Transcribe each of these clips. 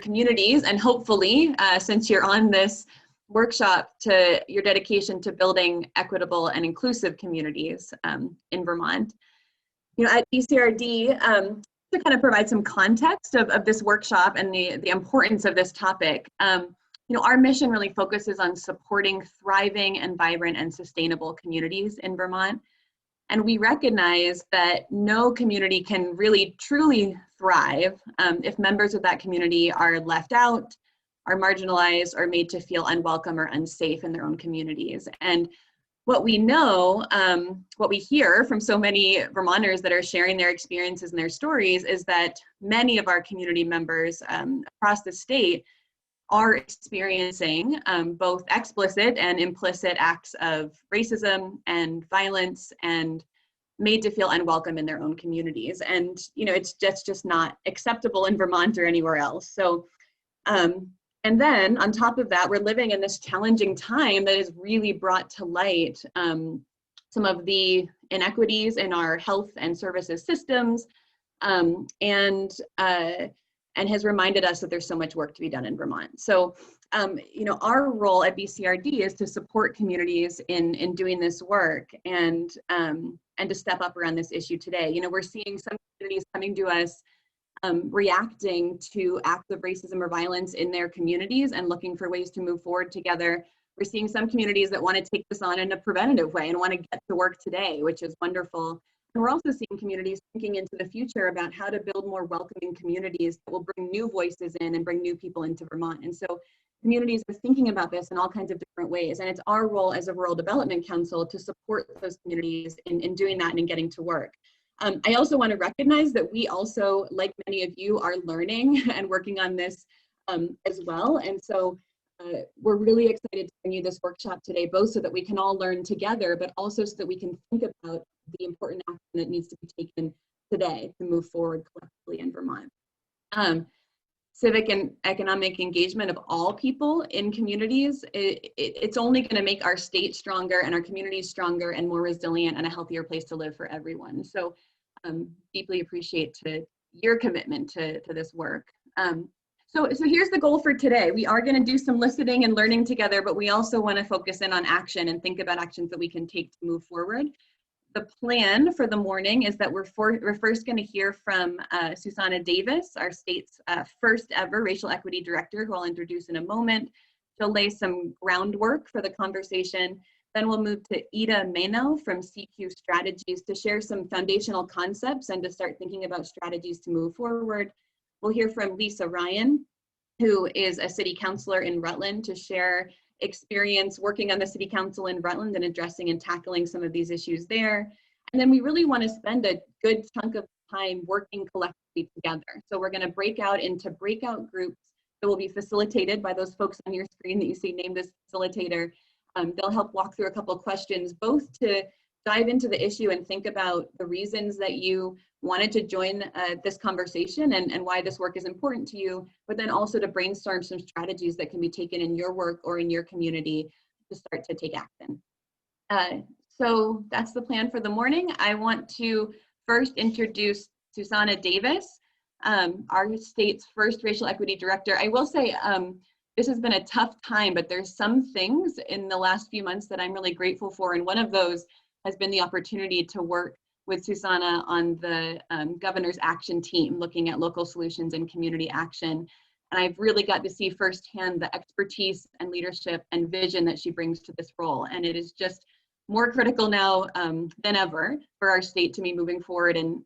communities, and hopefully, since you're on this workshop, to your dedication to building equitable and inclusive communities in Vermont. You know, at BCRD, to kind of provide some context of this workshop and the importance of this topic, you know, our mission really focuses on supporting thriving and vibrant and sustainable communities in Vermont. And we recognize that no community can really truly thrive if members of that community are left out, are marginalized, or made to feel unwelcome or unsafe in their own communities. And what we know, what we hear from so many Vermonters that are sharing their experiences and their stories, is that many of our community members across the state are experiencing both explicit and implicit acts of racism and violence, and made to feel unwelcome in their own communities. And, you know, it's just not acceptable in Vermont or anywhere else. So, and then on top of that, we're living in this challenging time that has really brought to light some of the inequities in our health and services systems, and has reminded us that there's so much work to be done in Vermont. So, you know, our role at BCRD is to support communities in doing this work, and to step up around this issue today. You know, we're seeing some communities coming to us reacting to acts of racism or violence in their communities and looking for ways to move forward together. We're seeing some communities that want to take this on in a preventative way and want to get to work today, which is wonderful. And we're also seeing communities thinking into the future about how to build more welcoming communities that will bring new voices in and bring new people into Vermont. And so communities are thinking about this in all kinds of different ways. And it's our role as a Rural Development Council to support those communities in doing that and in getting to work. I also want to recognize that we also, like many of you, are learning and working on this as well. And so we're really excited to bring you this workshop today, both so that we can all learn together, but also so that we can think about the important action that needs to be taken today to move forward collectively in Vermont. Civic and economic engagement of all people in communities, it's only going to make our state stronger and our communities stronger and more resilient and a healthier place to live for everyone. So deeply appreciate your commitment to this work. So here's the goal for today. We are going to do some listening and learning together, but we also want to focus in on action and think about actions that we can take to move forward. The plan for the morning is that we're first going to hear from Xusana Davis, our state's first ever racial equity director, who I'll introduce in a moment. She'll lay some groundwork for the conversation. Then we'll move to Ita Meno from CQ Strategies to share some foundational concepts and to start thinking about strategies to move forward. We'll hear from Lisa Ryan, who is a city councilor in Rutland, to share experience working on the city council in Rutland and addressing and tackling some of these issues there. And then we really want to spend a good chunk of time working collectively together. So we're going to break out into breakout groups that will be facilitated by those folks on your screen that you see named as facilitator. They'll help walk through a couple of questions, both to dive into the issue and think about the reasons that you wanted to join this conversation and why this work is important to you, but then also to brainstorm some strategies that can be taken in your work or in your community to start to take action. So that's the plan for the morning. I want to first introduce Xusana Davis, our state's first racial equity director. I will say this has been a tough time, but there's some things in the last few months that I'm really grateful for, and one of those has been the opportunity to work with Xusana on the governor's action team, looking at local solutions and community action. And I've really got to see firsthand the expertise and leadership and vision that she brings to this role. And it is just more critical now than ever for our state to be moving forward. And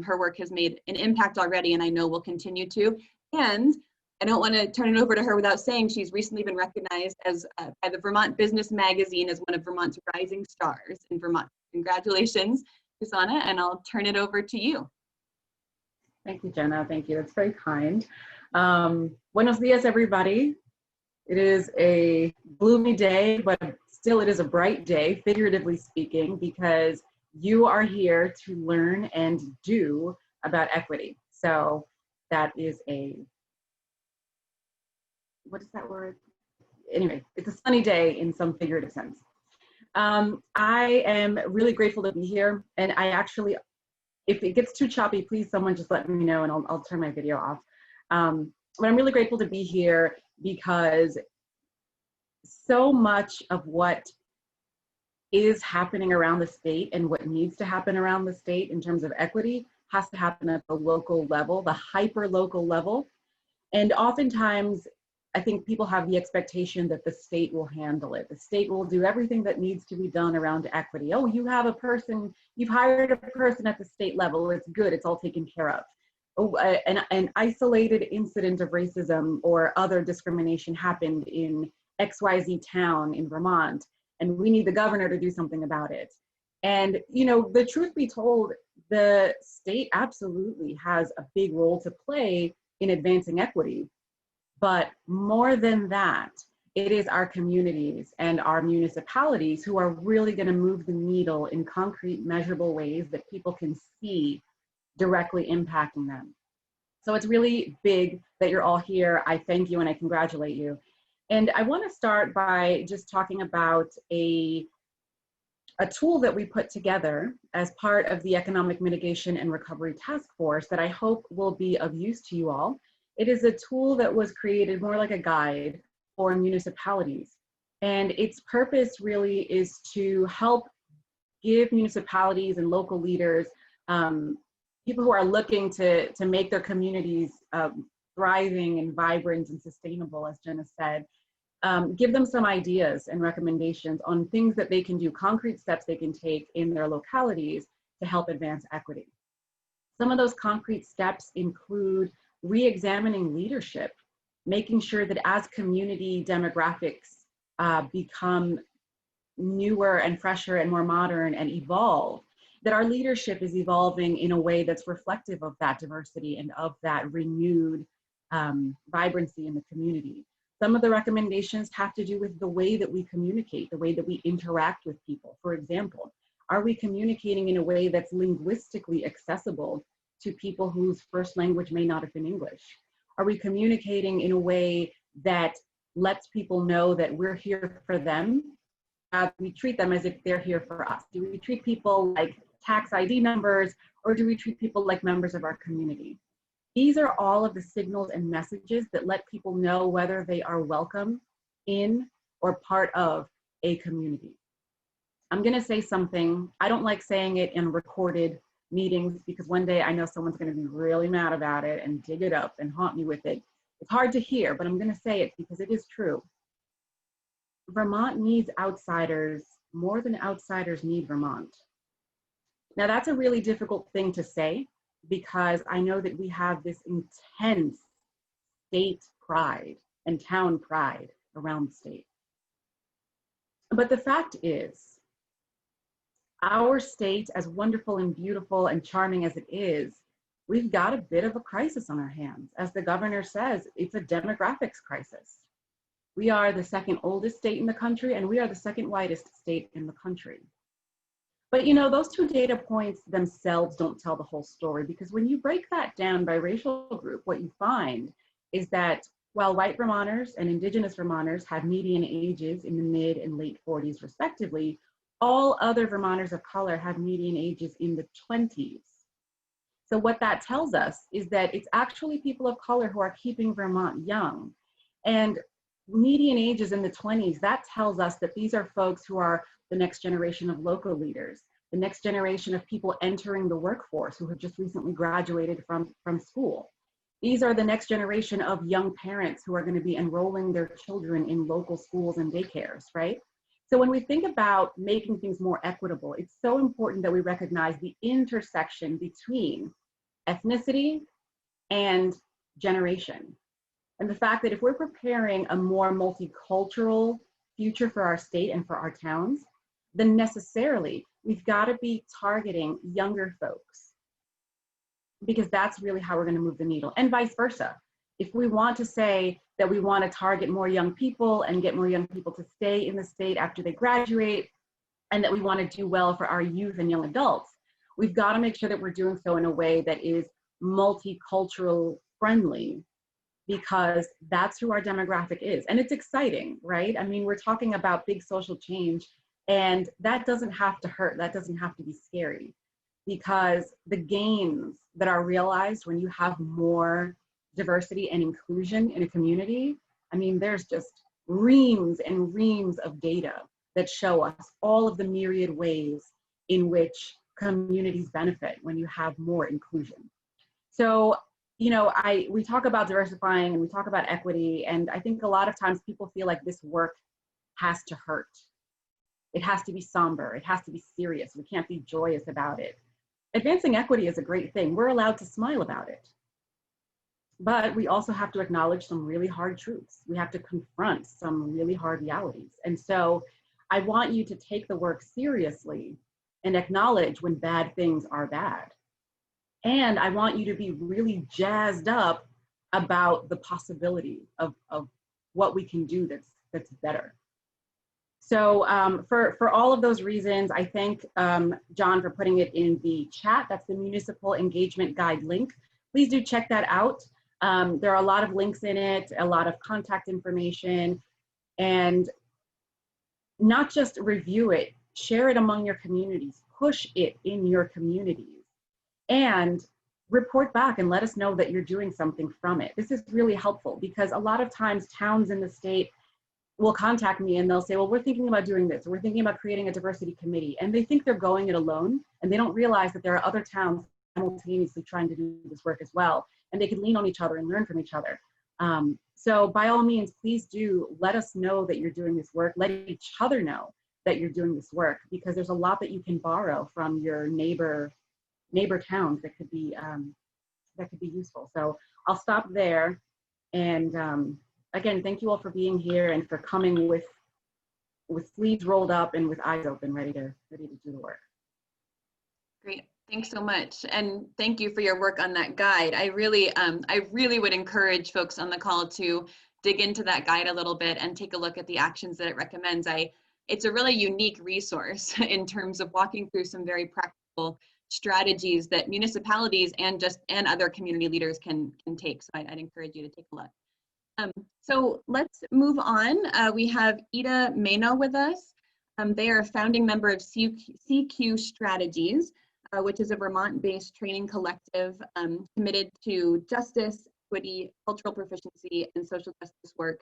her work has made an impact already, and I know will continue to. And I don't want to turn it over to her without saying she's recently been recognized as by the Vermont Business Magazine as one of Vermont's rising stars in Vermont. Congratulations, Xusana, and I'll turn it over to you. Thank you, Jenna. Thank you. That's very kind. Buenos dias, everybody. It is a gloomy day, but still it is a bright day, figuratively speaking, because you are here to learn and do about equity. So that is what is that word? Anyway, it's a sunny day in some figurative sense. I am really grateful to be here, and I actually, if it gets too choppy, please someone just let me know and I'll turn my video off. but I'm really grateful to be here because so much of what is happening around the state and what needs to happen around the state in terms of equity has to happen at the local level, the hyper local level. And oftentimes, I think people have the expectation that the state will handle it. The state will do everything that needs to be done around equity. Oh, you have a person, you've hired a person at the state level, it's good, it's all taken care of. Oh, an isolated incident of racism or other discrimination happened in XYZ town in Vermont, and we need the governor to do something about it. And, you know, the truth be told, the state absolutely has a big role to play in advancing equity. But more than that, it is our communities and our municipalities who are really going to move the needle in concrete, measurable ways that people can see directly impacting them. So it's really big that you're all here. I thank you and I congratulate you. And I want to start by just talking about a tool that we put together as part of the Economic Mitigation and Recovery Task Force that I hope will be of use to you all. It is a tool that was created more like a guide for municipalities. And its purpose really is to help give municipalities and local leaders, people who are looking to make their communities thriving and vibrant and sustainable, as Jenna said, give them some ideas and recommendations on things that they can do, concrete steps they can take in their localities to help advance equity. Some of those concrete steps include re-examining leadership, making sure that as community demographics become newer and fresher and more modern and evolve, that our leadership is evolving in a way that's reflective of that diversity and of that renewed vibrancy in the community. Some of the recommendations have to do with the way that we communicate, the way that we interact with people. For example, are we communicating in a way that's linguistically accessible to people whose first language may not have been English? Are we communicating in a way that lets people know that we're here for them? We treat them as if they're here for us. Do we treat people like tax ID numbers, or do we treat people like members of our community? These are all of the signals and messages that let people know whether they are welcome in or part of a community. I'm gonna say something, I don't like saying it in recorded meetings because one day I know someone's gonna be really mad about it and dig it up and haunt me with it. It's hard to hear, but I'm gonna say it because it is true. Vermont needs outsiders more than outsiders need Vermont. Now that's a really difficult thing to say because I know that we have this intense state pride and town pride around the state. But the fact is, our state, as wonderful and beautiful and charming as it is, we've got a bit of a crisis on our hands. As the governor says, it's a demographics crisis. We are the second oldest state in the country, and we are the second whitest state in the country. But you know, those two data points themselves don't tell the whole story, because when you break that down by racial group, what you find is that while white Vermonters and Indigenous Vermonters have median ages in the mid and late 40s respectively, all other Vermonters of color have median ages in the 20s. So what that tells us is that it's actually people of color who are keeping Vermont young. And median ages in the 20s, that tells us that these are folks who are the next generation of local leaders, the next generation of people entering the workforce who have just recently graduated from school. These are the next generation of young parents who are going to be enrolling their children in local schools and daycares, right? So when we think about making things more equitable, it's so important that we recognize the intersection between ethnicity and generation. And the fact that if we're preparing a more multicultural future for our state and for our towns, then necessarily we've got to be targeting younger folks, because that's really how we're going to move the needle, and vice versa. If we want to say that we want to target more young people and get more young people to stay in the state after they graduate, and that we want to do well for our youth and young adults, we've got to make sure that we're doing so in a way that is multicultural friendly, because that's who our demographic is. And it's exciting, right? I mean, we're talking about big social change, and that doesn't have to hurt, that doesn't have to be scary, because the gains that are realized when you have more diversity and inclusion in a community, I mean, there's just reams and reams of data that show us all of the myriad ways in which communities benefit when you have more inclusion. So, you know, we talk about diversifying and we talk about equity, and I think a lot of times people feel like this work has to hurt. It has to be somber, it has to be serious, we can't be joyous about it. Advancing equity is a great thing. We're allowed to smile about it. But we also have to acknowledge some really hard truths. We have to confront some really hard realities. And so I want you to take the work seriously and acknowledge when bad things are bad. And I want you to be really jazzed up about the possibility of what we can do that's better. So for all of those reasons, I thank John for putting it in the chat. That's the Municipal Engagement Guide link. Please do check that out. There are a lot of links in it, a lot of contact information, and not just review it, share it among your communities, push it in your communities, and report back and let us know that you're doing something from it. This is really helpful because a lot of times towns in the state will contact me and they'll say, well, we're thinking about doing this, or we're thinking about creating a diversity committee, and they think they're going it alone, and they don't realize that there are other towns simultaneously trying to do this work as well, and they can lean on each other and learn from each other. So by all means, please do let us know that you're doing this work. Let each other know that you're doing this work, because there's a lot that you can borrow from your neighbor towns that could be useful. So I'll stop there, and again, thank you all for being here and for coming with sleeves rolled up and with eyes open, ready to do the work. Great. Thanks so much. And thank you for your work on that guide. I really would encourage folks on the call to dig into that guide a little bit and take a look at the actions that it recommends. It's a really unique resource in terms of walking through some very practical strategies that municipalities and other community leaders can take. So I'd encourage you to take a look. So let's move on. We have Ita Meno with us. They are a founding member of CQ Strategies, which is a Vermont-based training collective committed to justice, equity, cultural proficiency, and social justice work,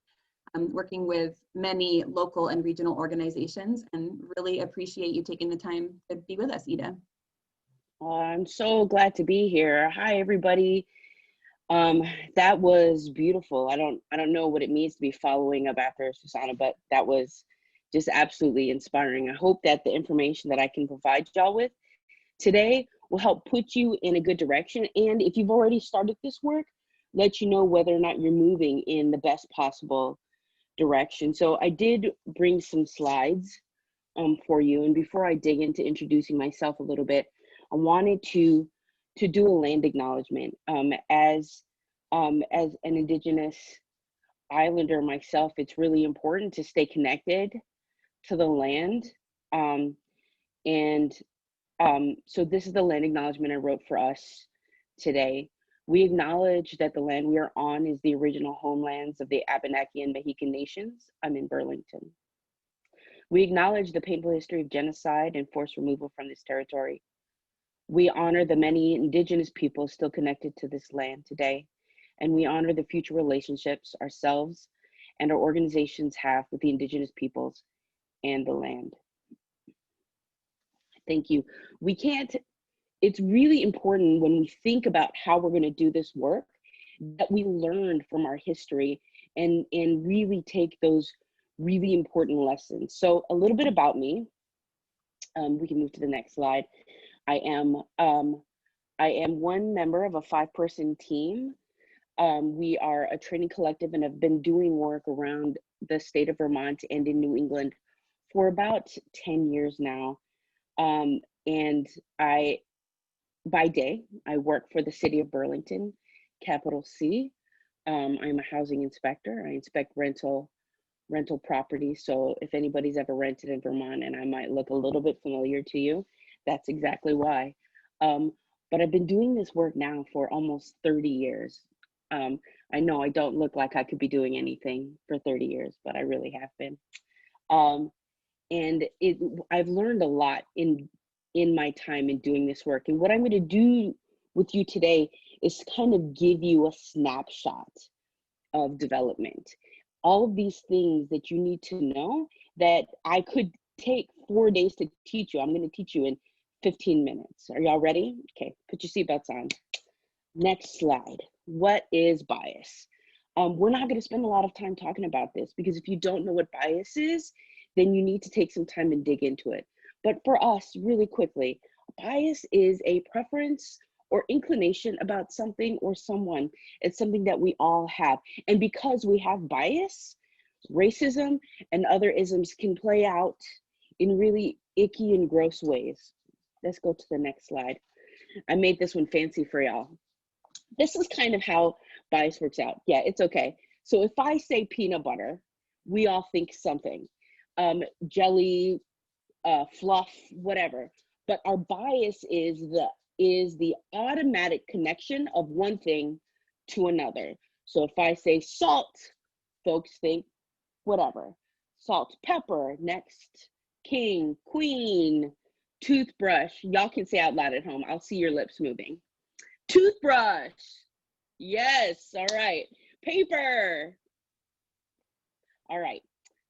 working with many local and regional organizations, and really appreciate you taking the time to be with us, Ita. I'm so glad to be here. Hi, everybody. That was beautiful. I don't know what it means to be following up after Xusana, but that was just absolutely inspiring. I hope that the information that I can provide y'all with today will help put you in a good direction. And if you've already started this work, let you know whether or not you're moving in the best possible direction. So I did bring some slides for you. And before I dig into introducing myself a little bit, I wanted to do a land acknowledgement. As an Indigenous Islander myself, it's really important to stay connected to the land. So this is the land acknowledgement I wrote for us today. We acknowledge that the land we are on is the original homelands of the Abenaki and Mohican nations. I'm in Burlington. We acknowledge the painful history of genocide and forced removal from this territory. We honor the many Indigenous peoples still connected to this land today, and we honor the future relationships ourselves and our organizations have with the Indigenous peoples and the land. Thank you. It's really important when we think about how we're going to do this work that we learn from our history and really take those really important lessons. So a little bit about me. We can move to the next slide. I am one member of a 5-person team. We are a training collective and have been doing work around the state of Vermont and in New England for about 10 years now. And by day, I work for the city of Burlington, capital C. I'm a housing inspector. I inspect rental properties. So if anybody's ever rented in Vermont and I might look a little bit familiar to you, that's exactly why. But I've been doing this work now for almost 30 years. I know I don't look like I could be doing anything for 30 years, but I really have been. And I've learned a lot in my time in doing this work. And what I'm going to do with you today is kind of give you a snapshot of development. All of these things that you need to know that I could take 4 days to teach you, I'm going to teach you in 15 minutes. Are y'all ready? Okay, put your seatbelts on. Next slide. What is bias? We're not going to spend a lot of time talking about this because if you don't know what bias is, then you need to take some time and dig into it. But for us, really quickly, bias is a preference or inclination about something or someone. It's something that we all have. And because we have bias, racism and other isms can play out in really icky and gross ways. Let's go to the next slide. I made this one fancy for y'all. This is kind of how bias works out. Yeah, it's okay. So if I say peanut butter, we all think something. Jelly, fluff, whatever. But our bias is the automatic connection of one thing to another. So if I say salt, folks think whatever. Salt, pepper, next, king, queen, toothbrush. Y'all can say out loud at home. I'll see your lips moving. Toothbrush. Yes, all right. Paper. All right.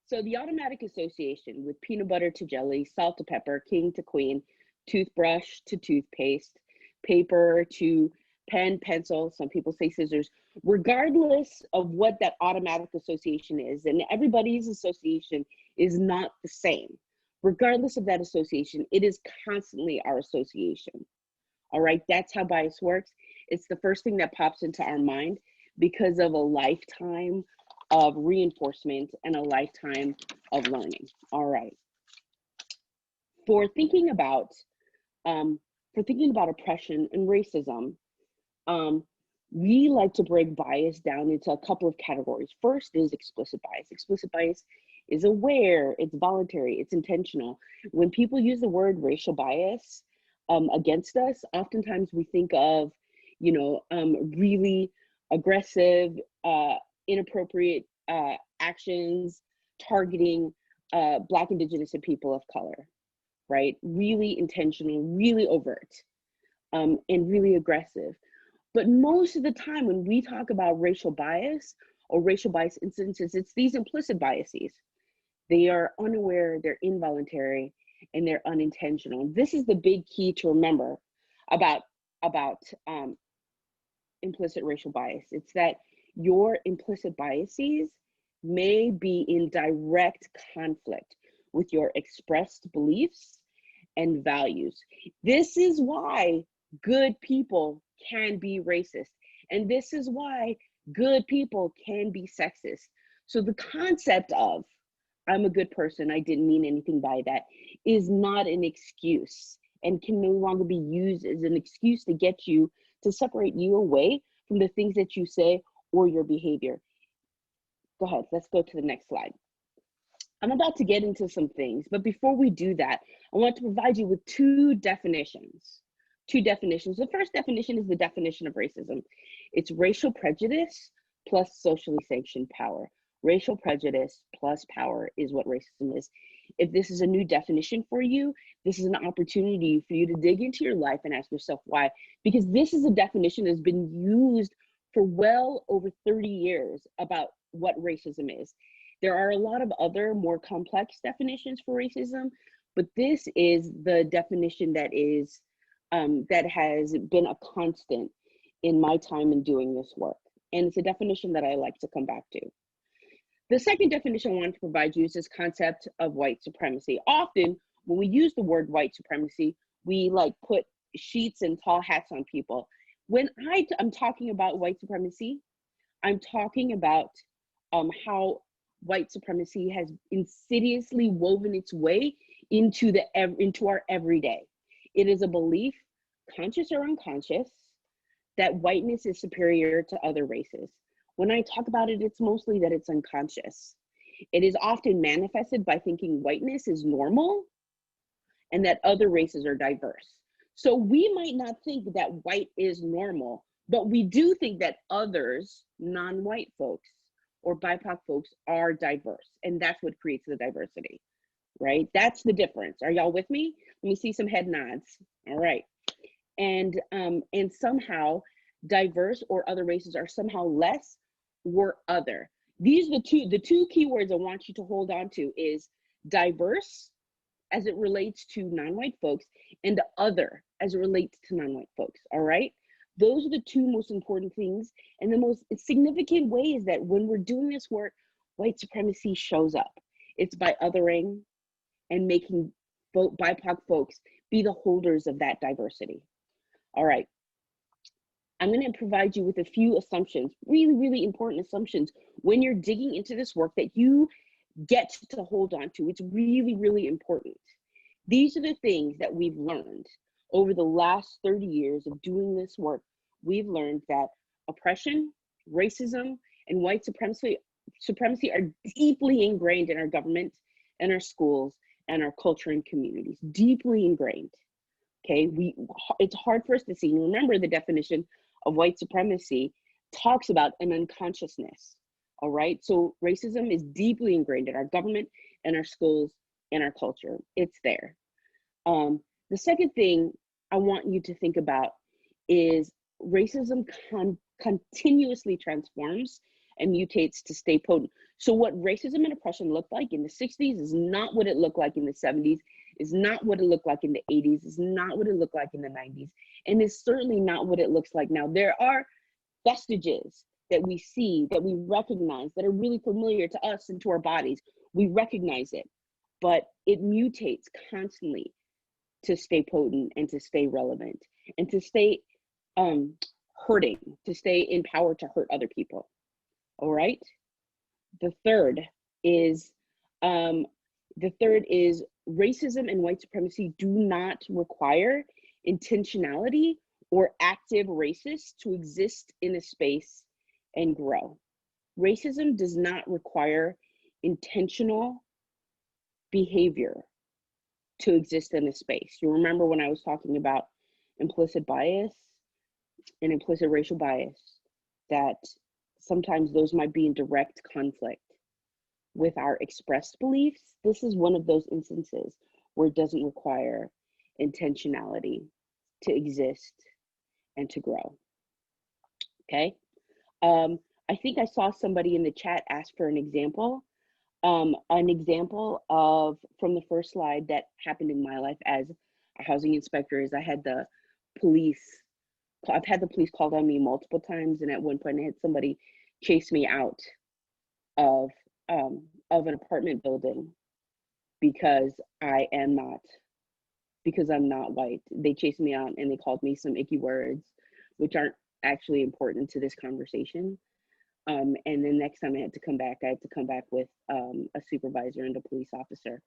So the automatic association with peanut butter to jelly, salt to pepper, king to queen, toothbrush to toothpaste, paper to pen, pencil, some people say scissors, regardless of what that automatic association is, and everybody's association is not the same. Regardless of that association, it is constantly our association. All right, that's how bias works. It's the first thing that pops into our mind because of a lifetime of reinforcement and a lifetime of learning. All right. For thinking about oppression and racism, we like to break bias down into a couple of categories. First is explicit bias. Explicit bias is aware, it's voluntary, it's intentional. When people use the word racial bias against us, oftentimes we think of, really aggressive, inappropriate actions targeting Black, Indigenous, and people of color, right? Really intentional, really overt, and really aggressive. But most of the time when we talk about racial bias or racial bias instances, it's these implicit biases. They are unaware, they're involuntary, and they're unintentional. And this is the big key to remember about implicit racial bias. It's that your implicit biases may be in direct conflict with your expressed beliefs and values. This is why good people can be racist. And this is why good people can be sexist. So the concept of, I'm a good person, I didn't mean anything by that, is not an excuse and can no longer be used as an excuse to get you, to separate you away from the things that you say or your behavior. Go ahead, let's go to the next slide. I'm about to get into some things, but before we do that, I want to provide you with two definitions. The first definition is the definition of racism. It's racial prejudice plus socially sanctioned power. Racial prejudice plus power is what racism is. If this is a new definition for you, this is an opportunity for you to dig into your life and ask yourself why. Because this is a definition that's been used for well over 30 years about what racism is. There are a lot of other more complex definitions for racism, but this is the definition that is that has been a constant in my time in doing this work. And it's a definition that I like to come back to. The second definition I want to provide you is this concept of white supremacy. Often when we use the word white supremacy, we like put sheets and tall hats on people. When I'm talking about white supremacy, I'm talking about how white supremacy has insidiously woven its way into our everyday. It is a belief, conscious or unconscious, that whiteness is superior to other races. When I talk about it, it's mostly that it's unconscious. It is often manifested by thinking whiteness is normal and that other races are diverse. So we might not think that white is normal, but we do think that others, non-white folks or BIPOC folks, are diverse. And that's what creates the diversity, right? That's the difference. Are y'all with me? Let me see some head nods. All right. And somehow diverse or other races are somehow less or other. These are the two keywords I want you to hold on to is diverse as it relates to non-white folks and other as it relates to non-white folks, all right? Those are the two most important things and the most significant ways that when we're doing this work, white supremacy shows up. It's by othering and making BIPOC folks be the holders of that diversity. All right. I'm going to provide you with a few assumptions, really, really important assumptions when you're digging into this work that you get to hold on to. It's really, really important. These are the things that we've learned over the last 30 years of doing this work. We've learned that oppression, racism, and white supremacy are deeply ingrained in our government and our schools and our culture and communities, deeply ingrained. Okay, it's hard for us to see. Remember, the definition of white supremacy talks about an unconsciousness. All right, so racism is deeply ingrained in our government and our schools and our culture. It's there. The second thing I want you to think about is racism continuously transforms and mutates to stay potent. So what racism and oppression looked like in the 60s is not what it looked like in the 70s, is not what it looked like in the 80s, is not what it looked like in the 90s, and is certainly not what it looks like now. There are vestiges that we see, that we recognize, that are really familiar to us and to our bodies. We recognize it, but it mutates constantly to stay potent and to stay relevant and to stay hurting, to stay in power to hurt other people. All right. The third is racism and white supremacy do not require intentionality or active racists to exist in a space and grow. Racism does not require intentional behavior to exist in a space. You remember when I was talking about implicit bias and implicit racial bias, that sometimes those might be in direct conflict with our expressed beliefs. This is one of those instances where it doesn't require intentionality to exist and to grow. Okay. I think I saw somebody in the chat ask for an example of from the first slide that happened in my life as a housing inspector. Is I had the police. I've had the police called on me multiple times, and at one point I had somebody chase me out of an apartment building because I'm not white. They chased me out and they called me some icky words, which aren't actually important to this conversation. And then next time I had to come back with a supervisor and a police officer.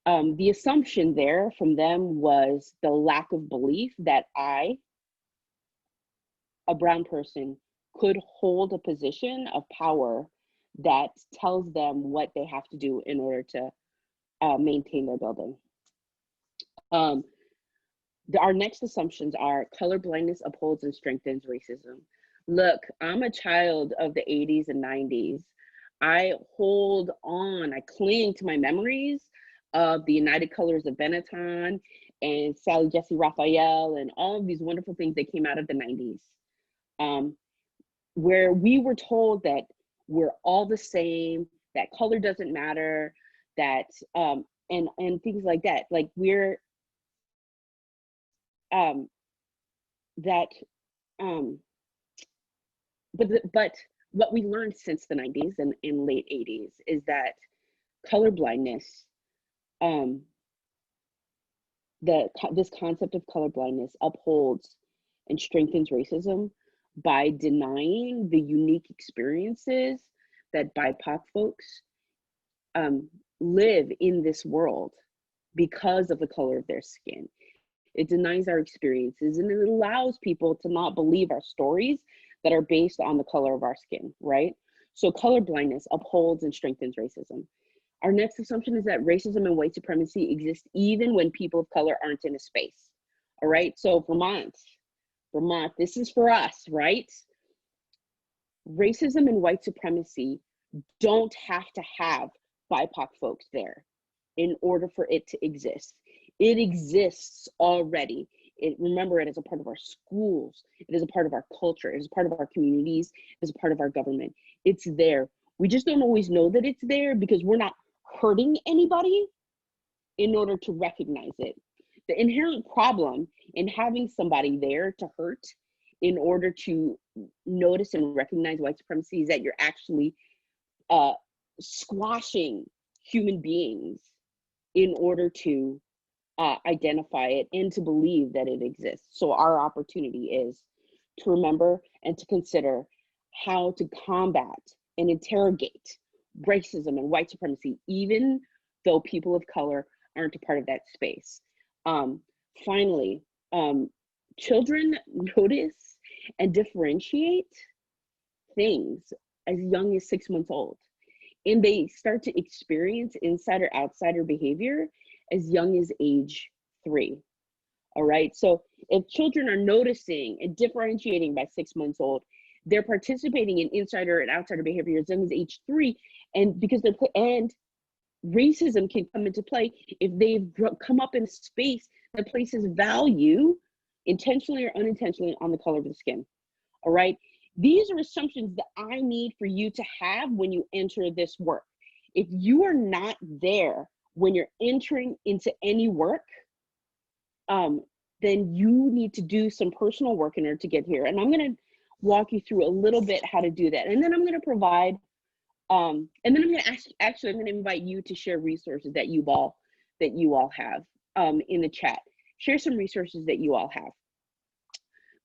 The assumption there from them was the lack of belief that I, a brown person, could hold a position of power that tells them what they have to do in order to maintain their building. Our next assumptions are colorblindness upholds and strengthens racism. Look, I'm a child of the 80s and 90s. I hold on, I cling to my memories of the United Colors of Benetton and Sally Jesse Raphael and all of these wonderful things that came out of the 90s, where we were told that we're all the same, that color doesn't matter, that and things like that. Like we're but what we learned since the 90s and in late 80s is that color blindness, this concept of color blindness upholds and strengthens racism by denying the unique experiences that BIPOC folks live in this world because of the color of their skin. It denies our experiences and it allows people to not believe our stories that are based on the color of our skin, right? So color blindness upholds and strengthens racism. Our next assumption is that racism and white supremacy exist even when people of color aren't in a space, all right? So Vermont, this is for us, right? Racism and white supremacy don't have to have BIPOC folks there in order for it to exist. It exists already. remember it as a part of our schools. It is a part of our culture. It is a part of our communities. It is a part of our government. It's there. We just don't always know that it's there because we're not hurting anybody in order to recognize it. The inherent problem in having somebody there to hurt in order to notice and recognize white supremacy is that you're actually squashing human beings in order to identify it and to believe that it exists. So our opportunity is to remember and to consider how to combat and interrogate racism and white supremacy, even though people of color aren't a part of that space. Finally, children notice and differentiate things as young as 6 months old. And they start to experience insider-outsider behavior as young as age 3. All right. So if children are noticing and differentiating by 6 months old, they're participating in insider and outsider behavior as young as age 3. And because and racism can come into play if they've come up in a space that places value, intentionally or unintentionally, on the color of the skin. All right. These are assumptions that I need for you to have when you enter this work. If you are not there when you're entering into any work, then you need to do some personal work in order to get here. And I'm going to walk you through a little bit how to do that. And then I'm going to provide, and then I'm going to I'm going to invite you to share resources that you all have in the chat. Share some resources that you all have.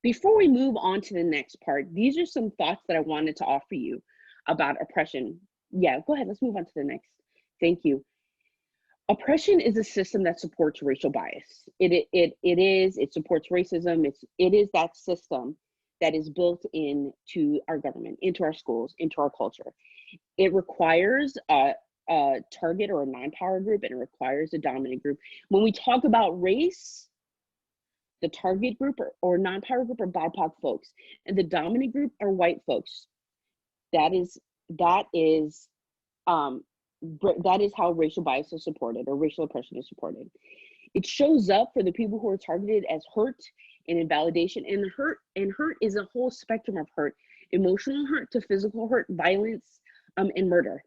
Before we move on to the next part, these are some thoughts that I wanted to offer you about oppression. Yeah, go ahead. Let's move on to the next. Thank you. Oppression is a system that supports racial bias. It supports racism. It is that system that is built into our government, into our schools, into our culture. It requires a target or a non-power group, and it requires a dominant group. When we talk about race, the target group or non-power group are BIPOC folks, and the dominant group are white folks. That is how racial bias is supported, or racial oppression is supported. It shows up for the people who are targeted as hurt and invalidation, and hurt is a whole spectrum of hurt: emotional hurt to physical hurt, violence, and murder.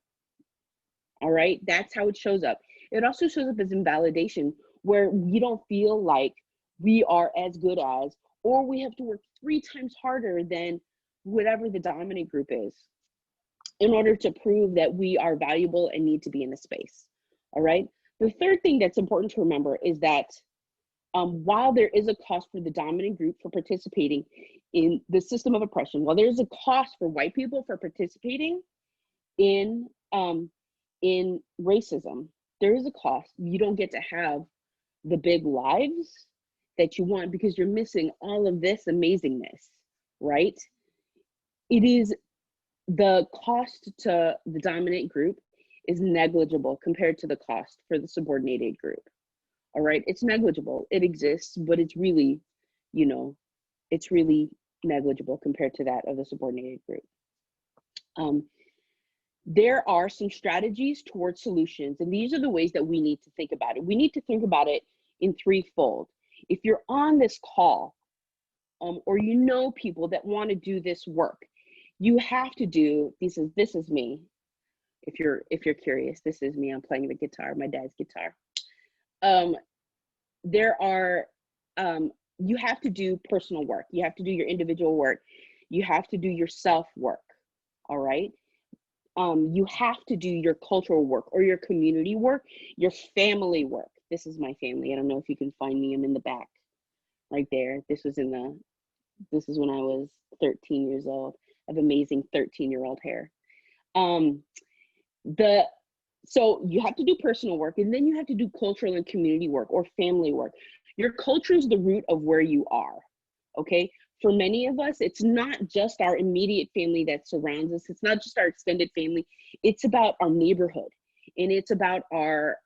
All right, that's how it shows up. It also shows up as invalidation, where we don't feel like we are as good as, or we have to work 3 times harder than whatever the dominant group is in order to prove that we are valuable and need to be in a space. All right. The third thing that's important to remember is that while there is a cost for the dominant group for participating in the system of oppression, while there's a cost for white people for participating in racism, there is a cost. You don't get to have the big lives that you want because you're missing all of this amazingness, right? It is the cost to the dominant group is negligible compared to the cost for the subordinated group. All right, it's negligible. It exists, but it's really, it's really negligible compared to that of the subordinated group. There are some strategies towards solutions, and these are the ways that we need to think about it. We need to think about it in threefold. If you're on this call, or people that want to do this work, you have to do, this is me. If you're curious, this is me. I'm playing the guitar, my dad's guitar. You have to do personal work. You have to do your individual work. You have to do your self work. All right. You have to do your cultural work or your community work, your family work. This is my family. I don't know if you can find me. I'm in the back right there. This is when I was 13 years old. I have amazing 13-year-old hair. So you have to do personal work, and then you have to do cultural and community work or family work. Your culture is the root of where you are, okay? For many of us, it's not just our immediate family that surrounds us. It's not just our extended family. It's about our neighborhood, and it's about our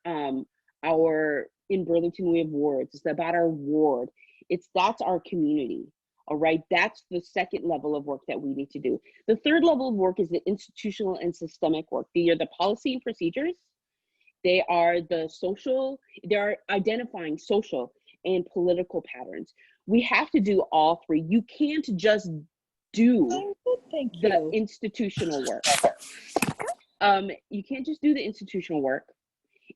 in Burlington, we have wards. It's about our ward. That's our community. All right, that's the second level of work that we need to do. The third level of work is the institutional and systemic work. They are the policy and procedures. They are identifying social and political patterns. We have to do all three. You can't just do the institutional work. You can't just do the institutional work.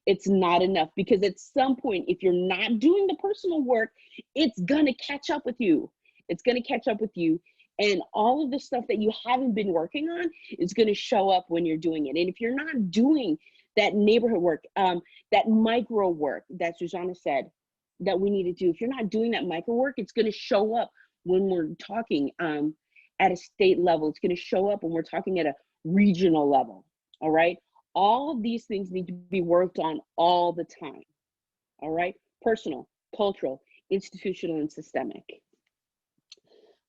It's not enough, because at some point, if you're not doing the personal work, it's gonna catch up with you. It's gonna catch up with you. And all of the stuff that you haven't been working on is gonna show up when you're doing it. And if you're not doing that neighborhood work, that micro work that Xusana said that we need to do, if you're not doing that micro work, it's gonna show up when we're talking at a state level. It's gonna show up when we're talking at a regional level, all right? All of these things need to be worked on all the time, all right? Personal, cultural, institutional, and systemic.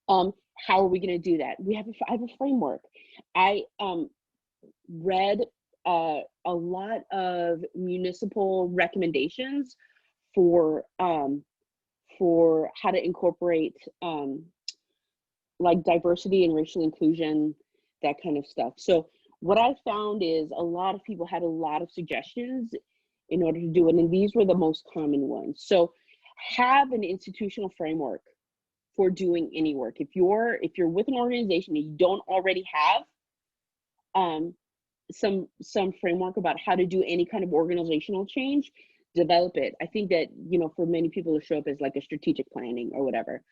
How are we going to do that? I have a framework. I read a lot of municipal recommendations for how to incorporate like diversity and racial inclusion, that kind of stuff. So what I found is a lot of people had a lot of suggestions in order to do it, and these were the most common ones. So have an institutional framework for doing any work. If you're with an organization and you don't already have some framework about how to do any kind of organizational change, develop it. I think that, you know, for many people to show up as like a strategic planning or whatever.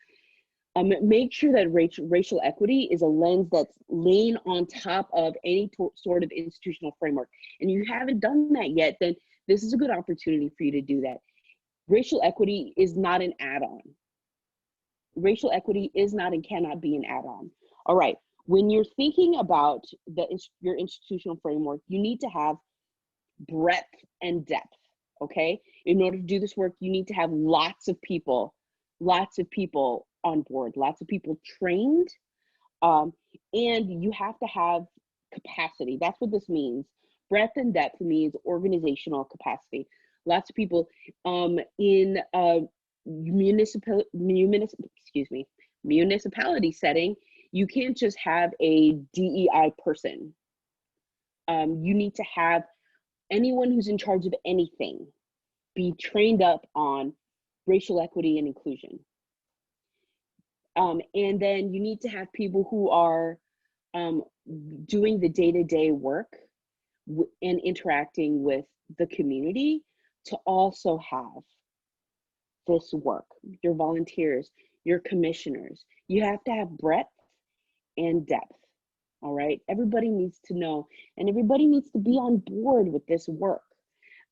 Make sure that racial equity is a lens that's laying on top of any sort of institutional framework. And you haven't done that yet, then this is a good opportunity for you to do that. Racial equity is not an add-on. Racial equity is not and cannot be an add-on. All right, when you're thinking about your institutional framework, you need to have breadth and depth, okay? In order to do this work, you need to have lots of people on board, lots of people trained, and you have to have capacity. That's what this means. Breadth and depth means organizational capacity. Lots of people in municipality setting, you can't just have a DEI person. You need to have anyone who's in charge of anything be trained up on racial equity and inclusion. And then you need to have people who are doing the day-to-day work and interacting with the community to also have this work. Your volunteers, your commissioners, you have to have breadth and depth, all right? Everybody needs to know, and everybody needs to be on board with this work,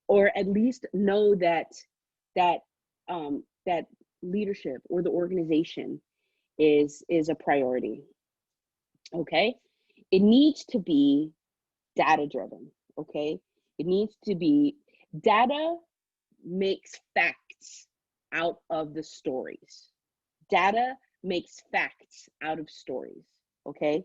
or at least know that leadership or the organization is a priority, okay? It needs to be data driven, okay? It needs to be, data makes facts out of the stories. Data makes facts out of stories, okay?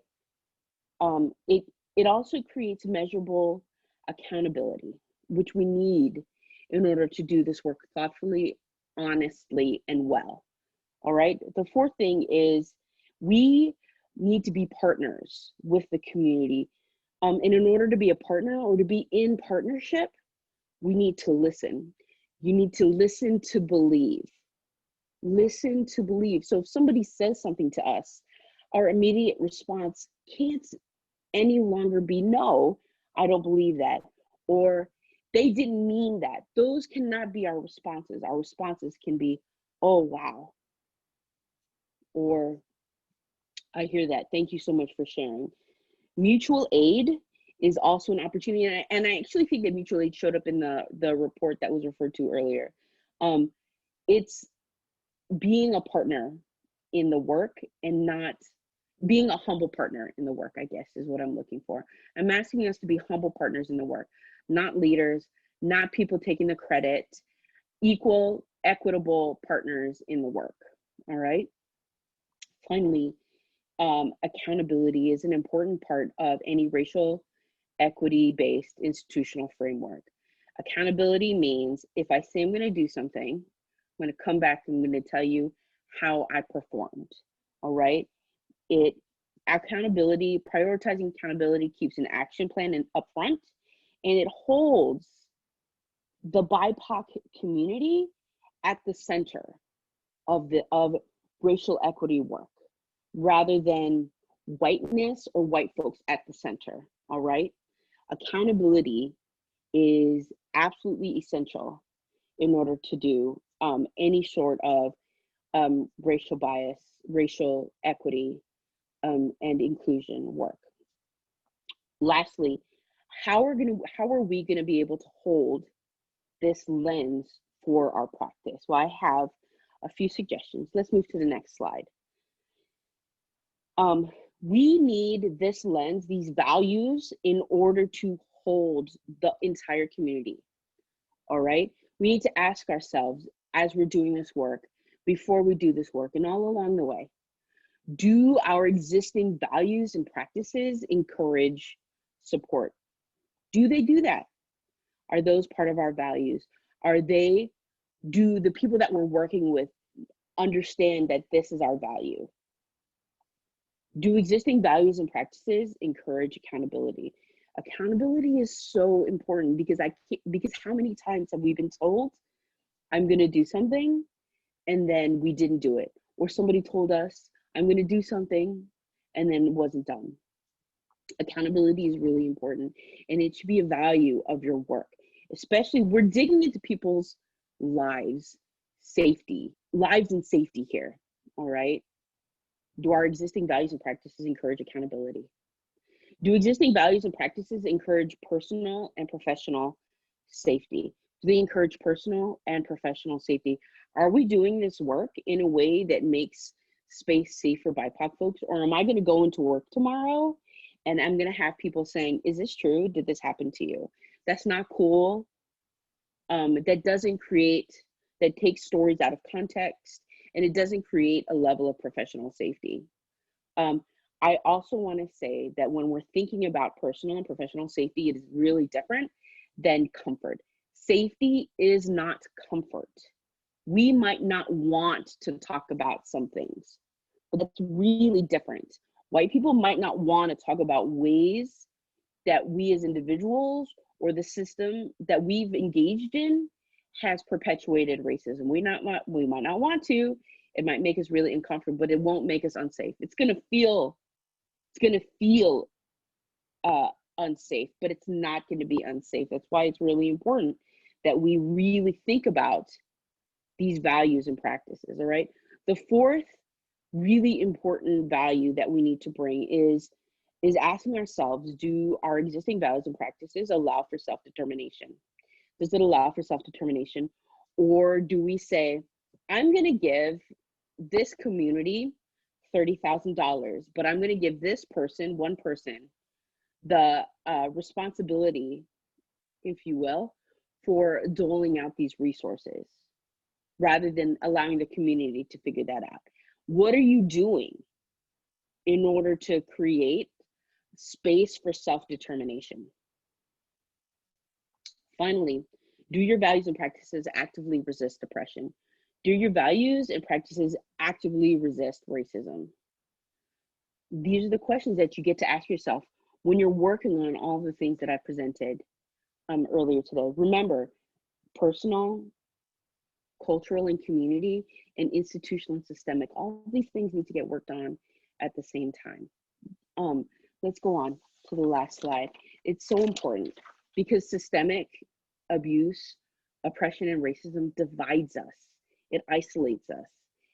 It also creates measurable accountability, which we need in order to do this work thoughtfully, honestly, and well. All right. The fourth thing is we need to be partners with the community. And in order to be a partner or to be in partnership, we need to listen. You need to listen to believe. Listen to believe. So if somebody says something to us, our immediate response can't any longer be, no, I don't believe that, or they didn't mean that. Those cannot be our responses. Our responses can be, oh, wow. Or I hear that. Thank you so much for sharing. Mutual aid is also an opportunity. And I actually think that mutual aid showed up in the report that was referred to earlier. It's being a partner in the work and not being a humble partner in the work, I guess is what I'm looking for. I'm asking us to be humble partners in the work, not leaders, not people taking the credit, equal, equitable partners in the work, all right? Finally, accountability is an important part of any racial equity-based institutional framework. Accountability means if I say I'm going to do something, I'm going to come back and I'm going to tell you how I performed, all right? Prioritizing accountability keeps an action plan up front, and it holds the BIPOC community at the center of racial equity work, rather than whiteness or white folks at the center. All right, accountability is absolutely essential in order to do any sort of racial bias, racial equity, and inclusion work. Lastly, how are we going to be able to hold this lens for our practice? Well, I have a few suggestions. Let's move to the next slide. We need this lens, these values, in order to hold the entire community. All right, we need to ask ourselves as we're doing this work, before we do this work, and all along the way, do our existing values and practices encourage support? Do they do that? Are those part of our values? Do the people that we're working with understand that this is our value? Do existing values and practices encourage accountability? Accountability is so important because how many times have we been told, I'm going to do something, and then we didn't do it? Or somebody told us, I'm going to do something, and then it wasn't done. Accountability is really important, and it should be a value of your work. Especially, we're digging into people's lives and safety here, all right? Do our existing values and practices encourage accountability? Do existing values and practices encourage personal and professional safety? Do they encourage personal and professional safety? Are we doing this work in a way that makes space safe for BIPOC folks? Or am I going to go into work tomorrow and I'm going to have people saying, is this true? Did this happen to you? That's not cool. That takes stories out of context, and it doesn't create a level of professional safety. I also want to say that when we're thinking about personal and professional safety, it is really different than comfort. Safety is not comfort. We might not want to talk about some things, but that's really different. White people might not want to talk about ways that we as individuals or the system that we've engaged in has perpetuated racism. We might not want to. It might make us really uncomfortable, but it won't make us unsafe. It's gonna feel unsafe, but it's not going to be unsafe. That's why it's really important that we really think about these values and practices. All right. The fourth really important value that we need to bring is asking ourselves, do our existing values and practices allow for self-determination? Does it allow for self-determination? Or do we say, I'm going to give this community $30,000, but I'm going to give this person, one person, the responsibility, if you will, for doling out these resources, rather than allowing the community to figure that out? What are you doing in order to create space for self-determination? Finally, do your values and practices actively resist oppression? Do your values and practices actively resist racism? These are the questions that you get to ask yourself when you're working on all the things that I presented earlier today. Remember, personal, cultural, and community, and institutional and systemic, all these things need to get worked on at the same time. Let's go on to the last slide. It's so important because systemic abuse, oppression, and racism divides us. It isolates us.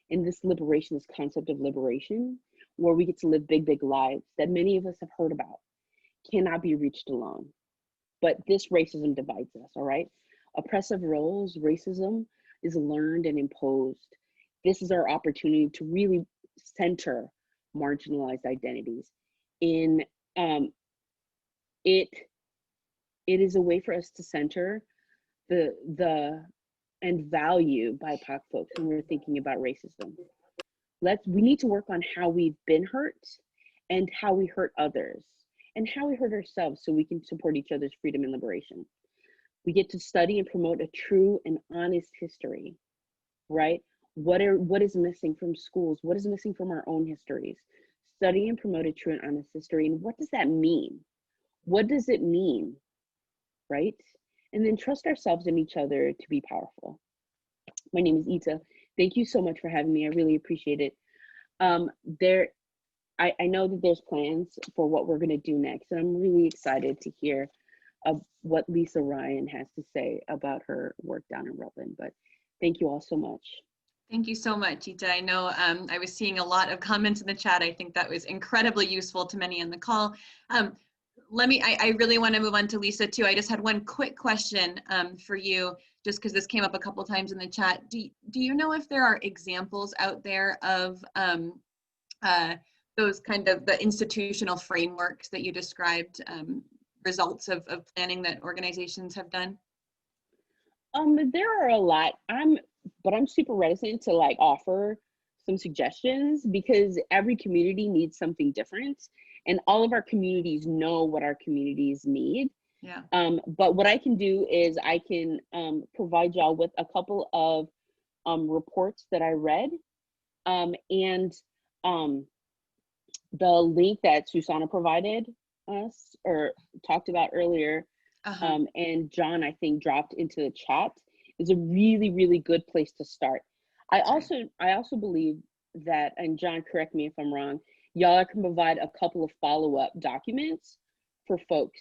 And this liberation, this concept of liberation, where we get to live big, big lives that many of us have heard about, cannot be reached alone. But this racism divides us, all right? Oppressive roles, racism is learned and imposed. This is our opportunity to really center marginalized identities. It is a way for us to center and value BIPOC folks when we're thinking about racism. We need to work on how we've been hurt and how we hurt others and how we hurt ourselves so we can support each other's freedom and liberation. We get to study and promote a true and honest history, right? What is missing from schools? What is missing from our own histories? Study and promote a true and honest history. And what does that mean? What does it mean, right? And then trust ourselves and each other to be powerful. My name is Ita. Thank you so much for having me. I really appreciate it. I know that there's plans for what we're going to do next, and I'm really excited to hear what Lisa Ryan has to say about her work down in Rutland. But thank you all so much. Thank you so much, Ita. I know I was seeing a lot of comments in the chat. I think that was incredibly useful to many on the call. I really want to move on to Lisa too. I just had one quick question for you, just because this came up a couple times in the chat. Do you know if there are examples out there of those kind of the institutional frameworks that you described, results of planning that organizations have done? There are a lot. But I'm super reticent to like offer some suggestions because every community needs something different, and all of our communities know what our communities need. Yeah. But what I can do is I can provide y'all with a couple of reports that I read, and the link that Xusana provided us or talked about earlier, and John, I think, dropped into the chat, is a really, really good place to start. I also believe that, and John, correct me if I'm wrong, y'all can provide a couple of follow-up documents for folks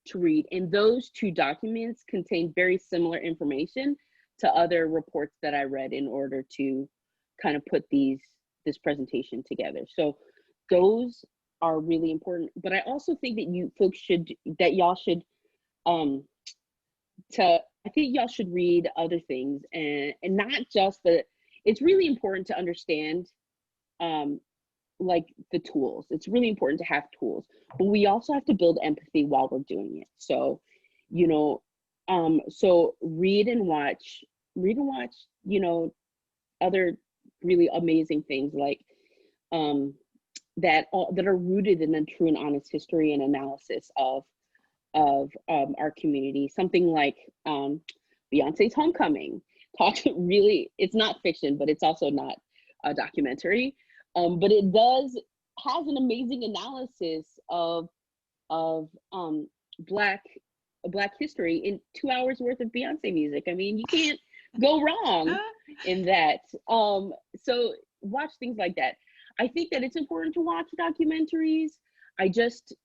to read. And those two documents contain very similar information to other reports that I read in order to kind of put this presentation together. So those are really important. But I also think that y'all should I think y'all should read other things, and not just it's really important to understand like the tools. It's really important to have tools, but we also have to build empathy while we're doing it. So, you know, so read and watch, you know, other really amazing things like that are rooted in a true and honest history and analysis of our community. Something like Beyonce's Homecoming it's not fiction, but it's also not a documentary, but it has an amazing analysis of black history in 2 hours worth of Beyonce music. I mean, you can't go wrong in that. So watch things like that. I think that it's important to watch documentaries. I just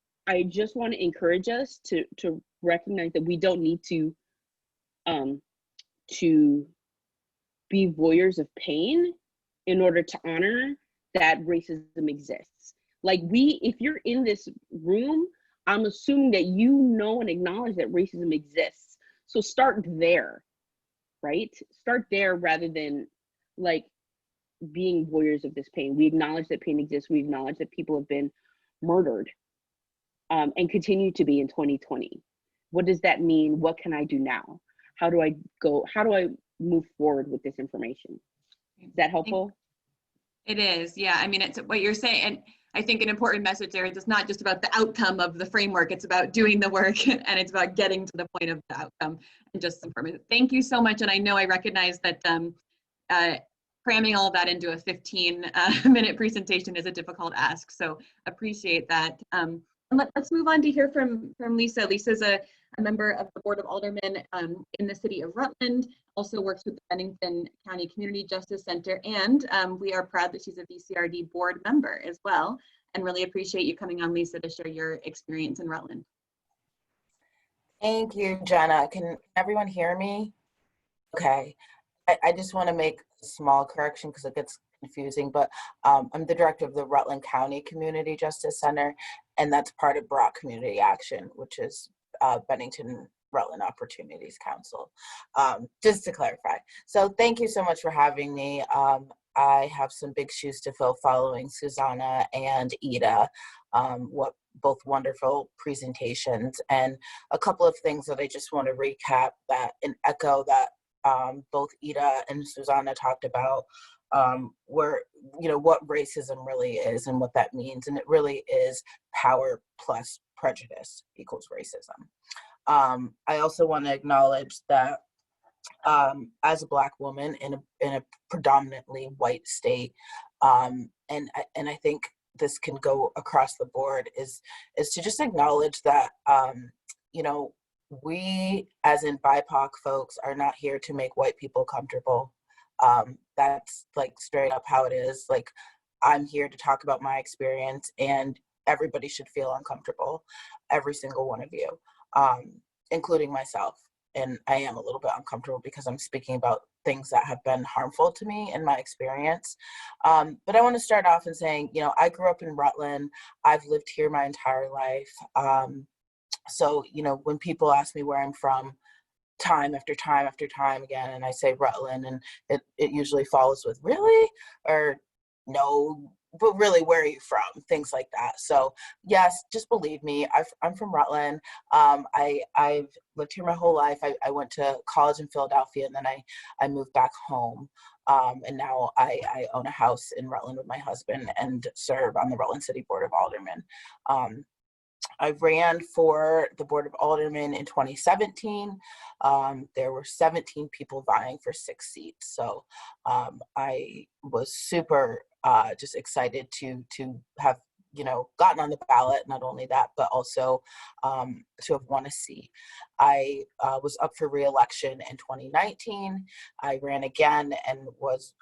want to encourage us to recognize that we don't need to be voyeurs of pain in order to honor that racism exists. Like if you're in this room, I'm assuming that you know and acknowledge that racism exists. So start there, right? Start there rather than like being voyeurs of this pain. We acknowledge that pain exists. We acknowledge that people have been murdered and continue to be in 2020. What does that mean? What can I do now? How do I move forward with this information? Is that helpful? It is, yeah. I mean, it's what you're saying. And I think an important message there is it's not just about the outcome of the framework, it's about doing the work and it's about getting to the point of the outcome and just information. Thank you so much. And I know I recognize that cramming all of that into a 15-minute presentation is a difficult ask. So appreciate that. And let's move on to hear from Lisa. Lisa's a member of the Board of Aldermen in the city of Rutland, also works with the Bennington County Community Justice Center, and we are proud that she's a VCRD board member as well, and really appreciate you coming on, Lisa, to share your experience in Rutland. Thank you, Jenna. Can everyone hear me? Okay. I just want to make a small correction because it gets confusing, but I'm the director of the Rutland County Community Justice Center, and that's part of Brock Community Action, which is Bennington Rutland Opportunities Council, just to clarify. So thank you so much for having me. I have some big shoes to fill following Xusana and Ita, what both wonderful presentations, and a couple of things that I just want to recap that and echo that both Ita and Xusana talked about, where, you know, what racism really is and what that means. And it really is power plus prejudice equals racism. I also want to acknowledge that as a Black woman in a predominantly white state, and I think this can go across the board, is to just acknowledge that, you know, we as in BIPOC folks are not here to make white people comfortable. That's like straight up how it is. Like, I'm here to talk about my experience, and everybody should feel uncomfortable, every single one of you, including myself. And I am a little bit uncomfortable because I'm speaking about things that have been harmful to me in my experience. But I want to start off in saying, you know, I grew up in Rutland. I've lived here my entire life. So, you know, when people ask me where I'm from, time after time after time again, and I say Rutland, and it usually follows with, really? Or no, but really, where are you from? Things like that. So yes, just believe me, I'm from Rutland. I've lived here my whole life. I went to college in Philadelphia, and then I moved back home. And now I own a house in Rutland with my husband and serve on the Rutland City Board of Aldermen. I ran for the Board of Aldermen in 2017. There were 17 people vying for 6 seats. So I was super just excited to have, you know, gotten on the ballot. Not only that, but also to have won a seat. I was up for re-election in 2019. I ran again and was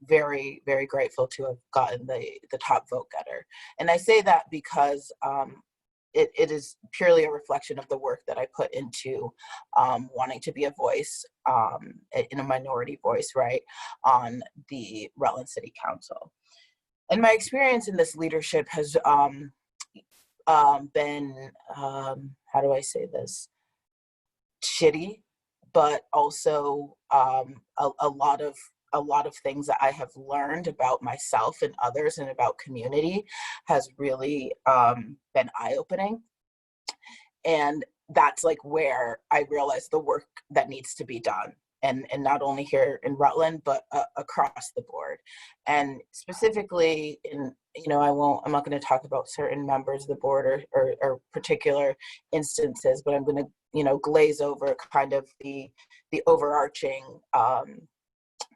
very, very grateful to have gotten the top vote getter. And I say that because it is purely a reflection of the work that I put into wanting to be a voice, in a minority voice, right, on the Rutland City Council. And my experience in this leadership has been, how do I say this, shitty, but also a lot of things that I have learned about myself and others and about community has really been eye-opening. And that's like where I realized the work that needs to be done. And not only here in Rutland, but across the board. And specifically in, you know, I'm not going to talk about certain members of the board or particular instances, but I'm going to, you know, glaze over kind of the overarching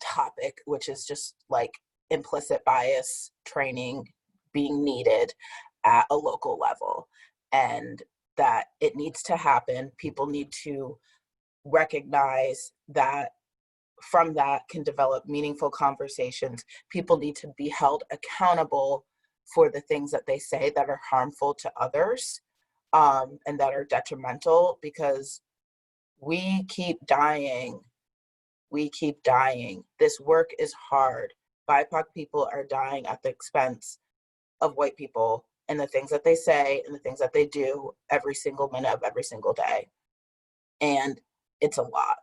topic, which is just like implicit bias training being needed at a local level, and that it needs to happen. People need to recognize that from that can develop meaningful conversations. People need to be held accountable for the things that they say that are harmful to others, and that are detrimental, because we keep dying. We keep dying. This work is hard. BIPOC people are dying at the expense of white people and the things that they say and the things that they do every single minute of every single day. And it's a lot.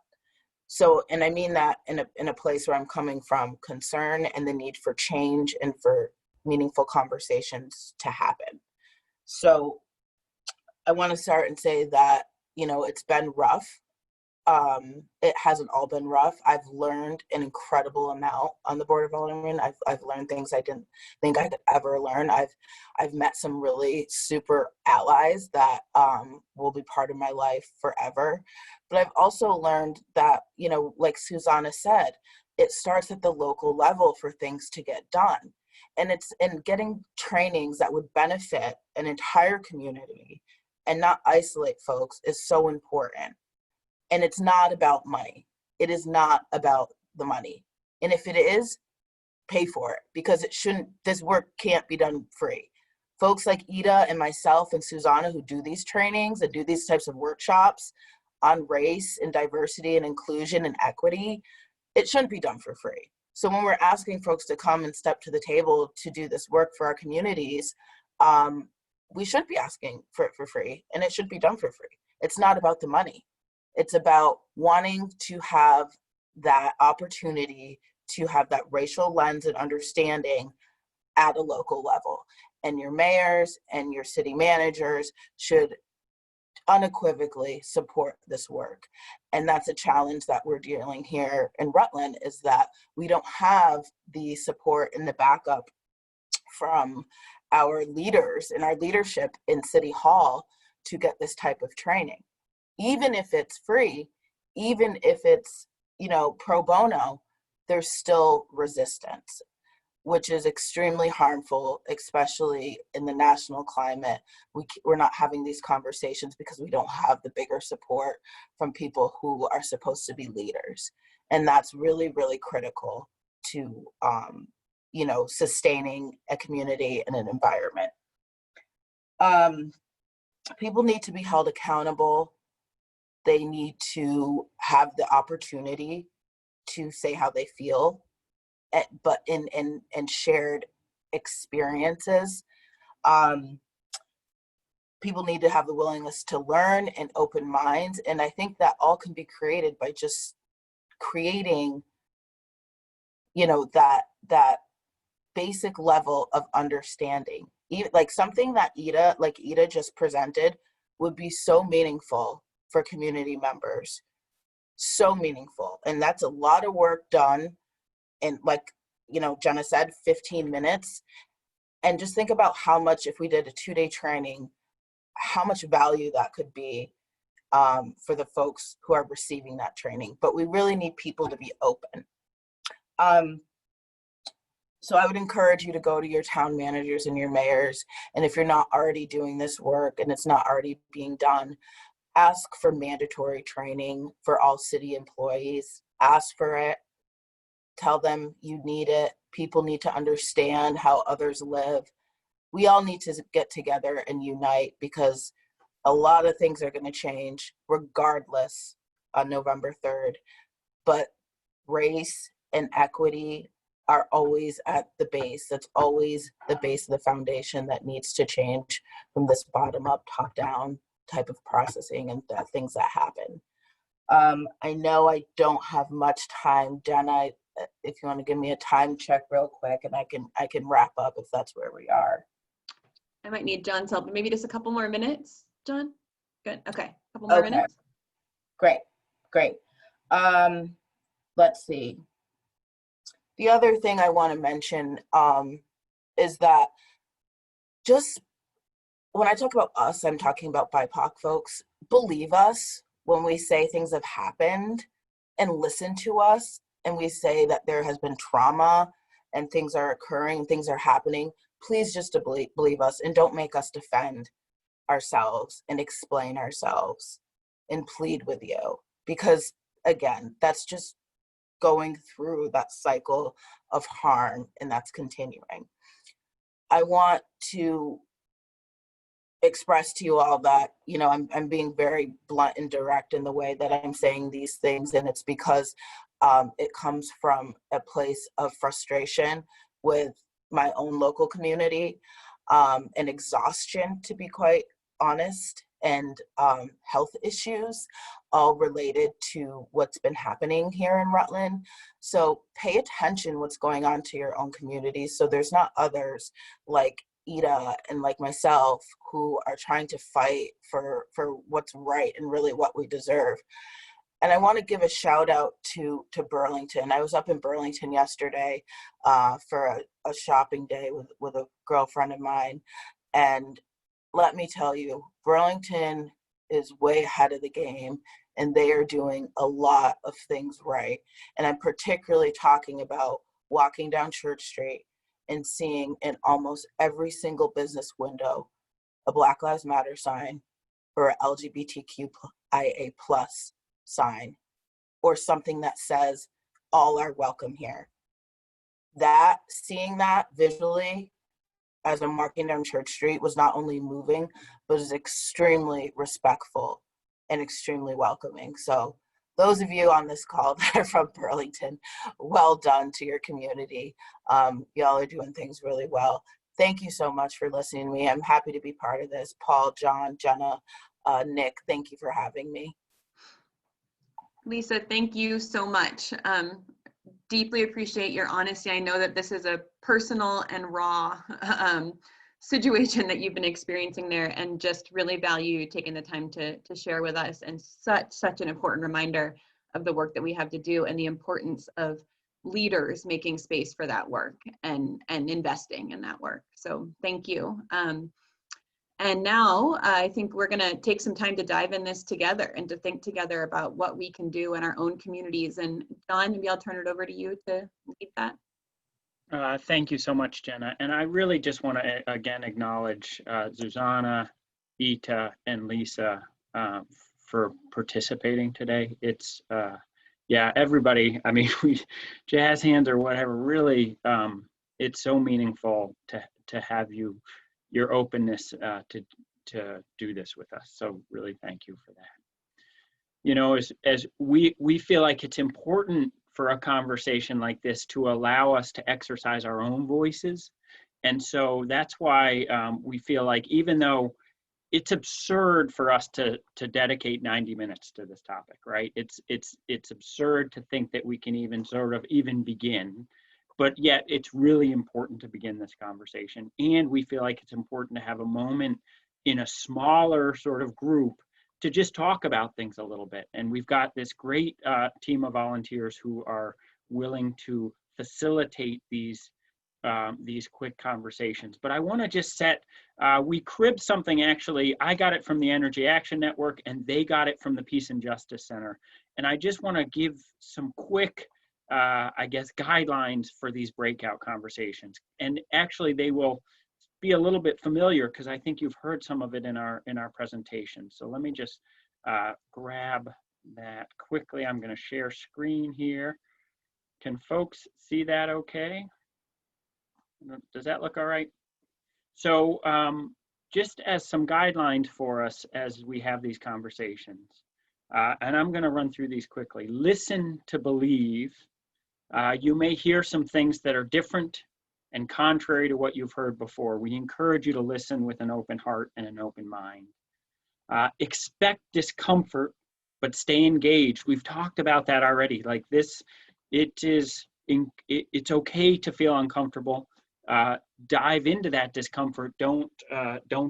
So, and I mean that in a place where I'm coming from concern and the need for change and for meaningful conversations to happen. So I want to start and say that, you know, it's been rough. It hasn't all been rough. I've learned an incredible amount on the Board of Aldermen. I've learned things I didn't think I could ever learn. I've met some really super allies that will be part of my life forever. But I've also learned that, you know, like Xusana said, it starts at the local level for things to get done. And it's in getting trainings that would benefit an entire community and not isolate folks is so important. And it's not about money. It is not about the money. And if it is, pay for it, because it shouldn't, this work can't be done free. Folks like Ita and myself and Xusana who do these trainings and do these types of workshops on race and diversity and inclusion and equity, it shouldn't be done for free. So when we're asking folks to come and step to the table to do this work for our communities, we should be asking for it for free, and it should be done for free. It's not about the money. It's about wanting to have that opportunity to have that racial lens and understanding at a local level. And your mayors and your city managers should unequivocally support this work. And that's a challenge that we're dealing here in Rutland, is that we don't have the support and the backup from our leaders and our leadership in City Hall to get this type of training. Even if it's free, even if it's, you know, pro bono, there's still resistance, which is extremely harmful, especially in the national climate. We're not having these conversations because we don't have the bigger support from people who are supposed to be leaders. And that's really, really critical to, you know, sustaining a community and an environment. People need to be held accountable. They need to have the opportunity to say how they feel, but in shared experiences. People need to have the willingness to learn and open minds. And I think that all can be created by just creating, you know, that basic level of understanding. Even like something that Ita just presented would be so meaningful for community members, so meaningful. And that's a lot of work done in, like, you know, Jenna said, 15 minutes. And just think about how much, if we did a 2-day training, how much value that could be for the folks who are receiving that training. But we really need people to be open. So I would encourage you to go to your town managers and your mayors. And if you're not already doing this work and it's not already being done, ask for mandatory training for all city employees. Ask for it. Tell them you need it. People need to understand how others live. We all need to get together and unite, because a lot of things are going to change regardless on November 3rd. But race and equity are always at the base. That's always the base of the foundation that needs to change from this bottom up, top down type of processing and things that happen. I know I don't have much time. Jenna, if you want to give me a time check real quick, and I can wrap up if that's where we are. I might need John's help. Maybe just a couple more minutes, John? Good, okay, a couple more minutes. Great. Let's see. The other thing I want to mention is that just when I talk about us, I'm talking about BIPOC folks. Believe us when we say things have happened, and listen to us. And we say that there has been trauma and things are occurring, things are happening. Please just believe us, and don't make us defend ourselves and explain ourselves and plead with you. Because again, that's just going through that cycle of harm, and that's continuing. I want to express to you all that, you know, I'm being very blunt and direct in the way that I'm saying these things, and it's because it comes from a place of frustration with my own local community, and exhaustion, to be quite honest, and health issues, all related to what's been happening here in Rutland. So pay attention what's going on to your own community, so there's not others like Ita and like myself who are trying to fight for what's right and really what we deserve. And I want to give a shout out to Burlington. I was up in Burlington yesterday for a shopping day with a girlfriend of mine. And let me tell you, Burlington is way ahead of the game, and they are doing a lot of things right. And I'm particularly talking about walking down Church Street and seeing in almost every single business window a Black Lives Matter sign or a LGBTQIA+ sign, or something that says all are welcome here. That, seeing that visually as I'm walking down Church Street was not only moving, but is extremely respectful and extremely welcoming. So those of you on this call that are from Burlington, well done to your community. Y'all are doing things really well. Thank you so much for listening to me. I'm happy to be part of this. Paul, John, Jenna, Nick, thank you for having me. Lisa, thank you so much. Deeply appreciate your honesty. I know that this is a personal and raw situation that you've been experiencing there, and just really value you taking the time to share with us, and such an important reminder of the work that we have to do and the importance of leaders making space for that work and investing in that work. So thank you. And now I think we're going to take some time to dive in this together and to think together about what we can do in our own communities. And John, maybe I'll turn it over to you to lead that. Thank you so much, Jenna. And I really just want to again acknowledge Xusana, Ita, and Lisa for participating today. It's yeah, everybody, I mean, jazz hands or whatever, really, it's so meaningful to have your openness to do this with us. So really thank you for that. You know, as we feel like it's important for a conversation like this to allow us to exercise our own voices. And so that's why we feel like, even though it's absurd for us to dedicate 90 minutes to this topic, right? It's absurd to think that we can even sort of even begin, but yet it's really important to begin this conversation. And we feel like it's important to have a moment in a smaller sort of group to just talk about things a little bit. And we've got this great team of volunteers who are willing to facilitate these quick conversations. But I want to just set, we cribbed something, actually. I got it from the Energy Action Network and they got it from the Peace and Justice Center. And I just want to give some quick, I guess, guidelines for these breakout conversations. And actually they will be a little bit familiar because I think you've heard some of it in our presentation. So let me just grab that quickly. I'm going to share screen here. Can folks see that okay? Does that look all right? So just as some guidelines for us as we have these conversations, and I'm going to run through these quickly. Listen to believe. You may hear some things that are different and contrary to what you've heard before. We encourage you to listen with an open heart and an open mind. Expect discomfort, but stay engaged. We've talked about that already. Like this, it's okay to feel uncomfortable. Dive into that discomfort. Don't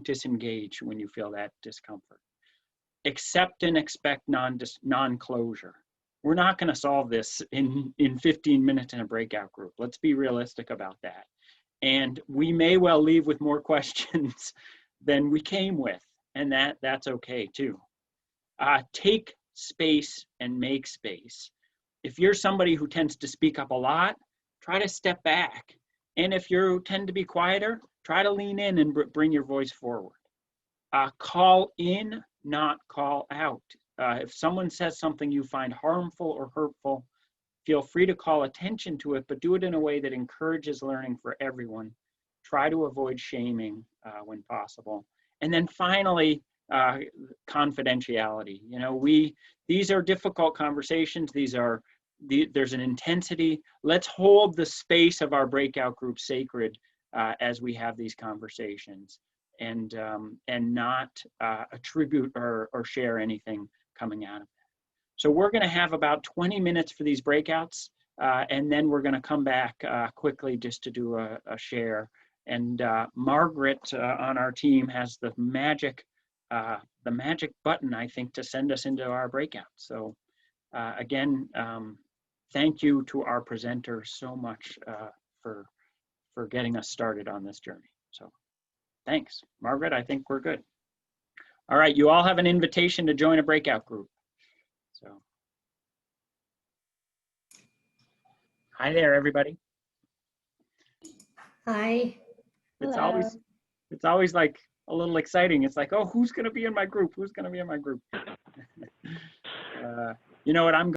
disengage when you feel that discomfort. Accept and expect non-closure. We're not going to solve this in 15 minutes in a breakout group. Let's be realistic about that. And we may well leave with more questions than we came with, and that's okay too. Take space and make space. If you're somebody who tends to speak up a lot, try to step back. And if you tend to be quieter, try to lean in and bring your voice forward. Call in, not call out. If someone says something you find harmful or hurtful, feel free to call attention to it, but do it in a way that encourages learning for everyone. Try to avoid shaming when possible. And then finally, confidentiality. You know, these are difficult conversations. There's an intensity. Let's hold the space of our breakout group sacred as we have these conversations, and not attribute or share anything coming out of it. So we're going to have about 20 minutes for these breakouts, and then we're going to come back quickly just to do a share. And Margaret on our team has the magic button, I think, to send us into our breakout. So again, thank you to our presenters so much for getting us started on this journey. So thanks. Margaret, I think we're good. All right, you all have an invitation to join a breakout group. So, hi there, everybody. Hi. It's always like a little exciting. It's like, oh, who's going to be in my group? Who's going to be in my group? You know what? I'm